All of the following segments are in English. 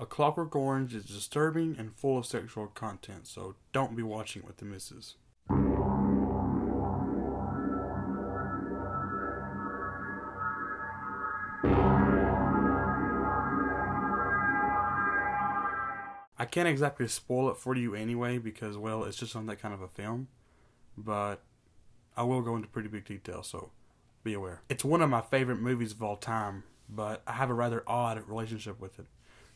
A Clockwork Orange is disturbing and full of sexual content, so don't be watching it with the missus. I can't exactly spoil it for you anyway because, well, it's just on that kind of a film. But I will go into pretty big detail, so be aware. It's one of my favorite movies of all time, but I have a rather odd relationship with it.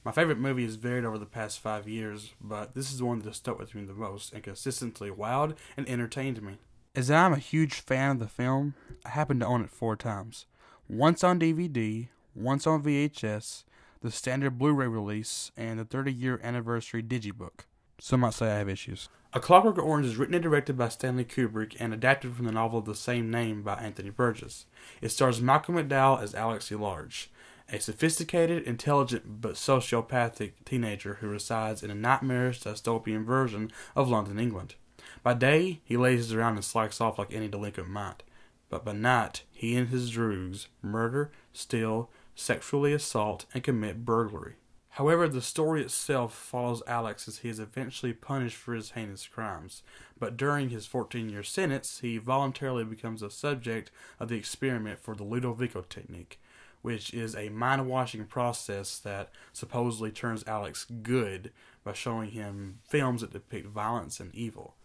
My favorite movie has varied over the past 5 years, but this is the one that has stuck with me the most and consistently wowed and entertained me. As I'm a huge fan of the film, I happen to own it 4 times. Once on DVD, once on VHS, the standard Blu-ray release, and the 30-year anniversary digibook. Some might say I have issues. A Clockwork Orange is written and directed by Stanley Kubrick and adapted from the novel of the same name by Anthony Burgess. It stars Malcolm McDowell as Alex Elarge, a sophisticated, intelligent, but sociopathic teenager who resides in a nightmarish dystopian version of London, England. By day, he lazes around and slacks off like any delinquent might. But by night, he and his droogs murder, steal, sexually assault, and commit burglary. However, the story itself follows Alex as he is eventually punished for his heinous crimes. But during his 14-year sentence, he voluntarily becomes a subject of the experiment for the Ludovico technique, which is a mind-washing process that supposedly turns Alex good by showing him films that depict violence and evil.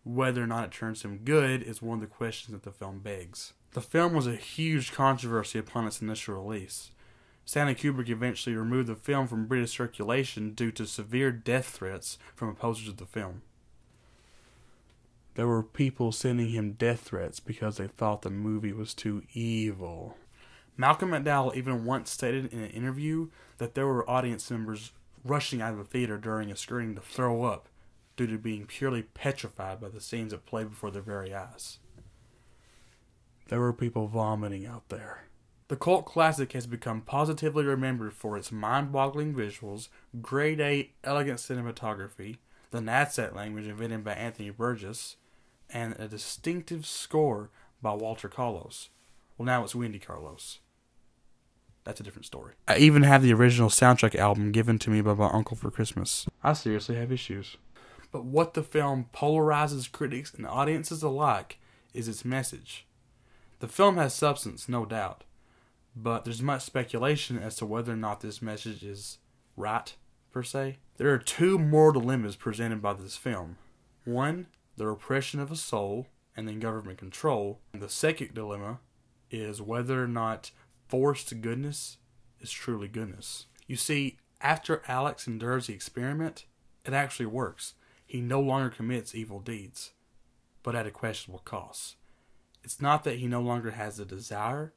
Whether or not it turns him good is one of the questions that the film begs. The film was a huge controversy upon its initial release. Stanley Kubrick eventually removed the film from British circulation due to severe death threats from opposers of the film. There were people sending him death threats because they thought the movie was too evil. Malcolm McDowell even once stated in an interview that there were audience members rushing out of the theater during a screening to throw up due to being purely petrified by the scenes that played before their very eyes. There were people vomiting out there. The cult classic has become positively remembered for its mind-boggling visuals, grade A elegant cinematography, the NADSAT language invented by Anthony Burgess, and a distinctive score by Walter Carlos. Well, now it's Wendy Carlos. That's a different story. I even have the original soundtrack album given to me by my uncle for Christmas. I seriously have issues. But what the film polarizes critics and audiences alike is its message. The film has substance, no doubt, but there's much speculation as to whether or not this message is right, per se. There are 2 moral dilemmas presented by this film. One, the repression of a soul, and then government control. And the second dilemma is whether or not forced goodness is truly goodness. You see, after Alex endures the experiment, it actually works. He no longer commits evil deeds, but at a questionable cost. It's not that he no longer has the desire,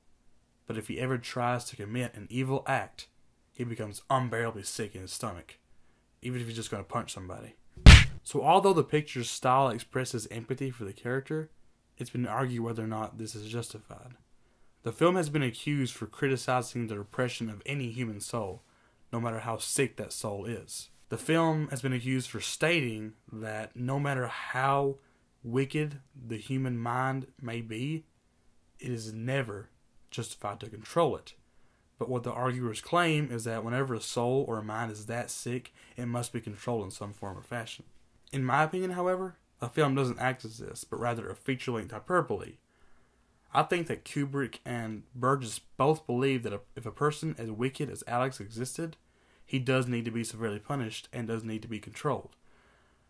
but if he ever tries to commit an evil act, he becomes unbearably sick in his stomach, even if he's just going to punch somebody. So although the picture's style expresses empathy for the character, it's been argued whether or not this is justified. The film has been accused for criticizing the repression of any human soul, no matter how sick that soul is. The film has been accused for stating that no matter how wicked the human mind may be, it is never justified to control it. But what the arguers claim is that whenever a soul or a mind is that sick, it must be controlled in some form or fashion. In my opinion, however, a film doesn't act as this, but rather a feature-length hyperbole. I think that Kubrick and Burgess both believe that if a person as wicked as Alex existed, he does need to be severely punished and does need to be controlled.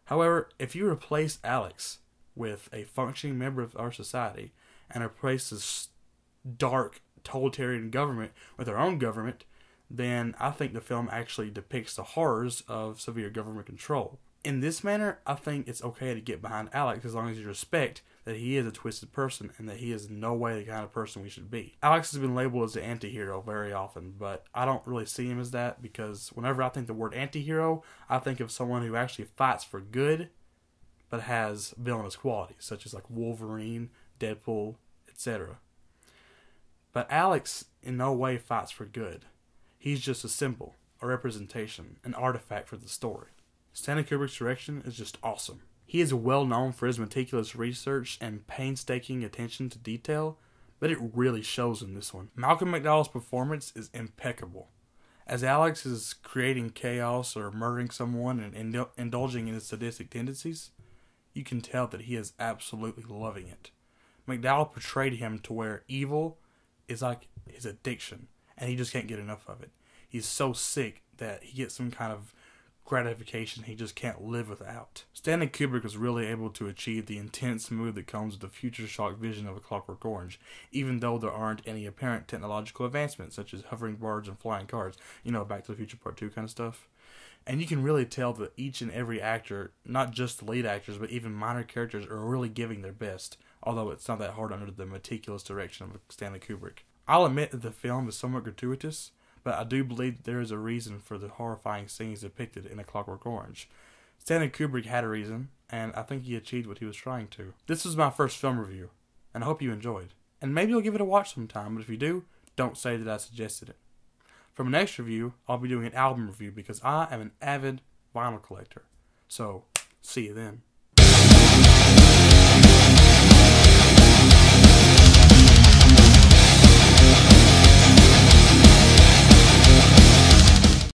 However, if you replace Alex with a functioning member of our society and replace this dark totalitarian government with our own government, then I think the film actually depicts the horrors of severe government control. In this manner, I think it's okay to get behind Alex as long as you respect that he is a twisted person and that he is in no way the kind of person we should be. Alex has been labeled as the anti-hero very often, but I don't really see him as that because whenever I think the word anti-hero, I think of someone who actually fights for good but has villainous qualities, such as like Wolverine, Deadpool, etc. But Alex in no way fights for good. He's just a symbol, a representation, an artifact for the story. Stanley Kubrick's direction is just awesome. He is well known for his meticulous research and painstaking attention to detail, but it really shows in this one. Malcolm McDowell's performance is impeccable. As Alex is creating chaos or murdering someone and indulging in his sadistic tendencies, you can tell that he is absolutely loving it. McDowell portrayed him to where evil is like his addiction, and he just can't get enough of it. He's so sick that he gets some kind of gratification he just can't live without. Stanley Kubrick was really able to achieve the intense mood that comes with the future shock vision of A Clockwork Orange, even though there aren't any apparent technological advancements, such as hovering birds and flying cars, Back to the Future Part 2 kind of stuff. And you can really tell that each and every actor, not just the lead actors, but even minor characters, are really giving their best, although it's not that hard under the meticulous direction of Stanley Kubrick. I'll admit that the film is somewhat gratuitous, but I do believe that there is a reason for the horrifying scenes depicted in A Clockwork Orange. Stanley Kubrick had a reason, and I think he achieved what he was trying to. This was my first film review, and I hope you enjoyed. And maybe you'll give it a watch sometime, but if you do, don't say that I suggested it. For my next review, I'll be doing an album review because I am an avid vinyl collector. So, see you then.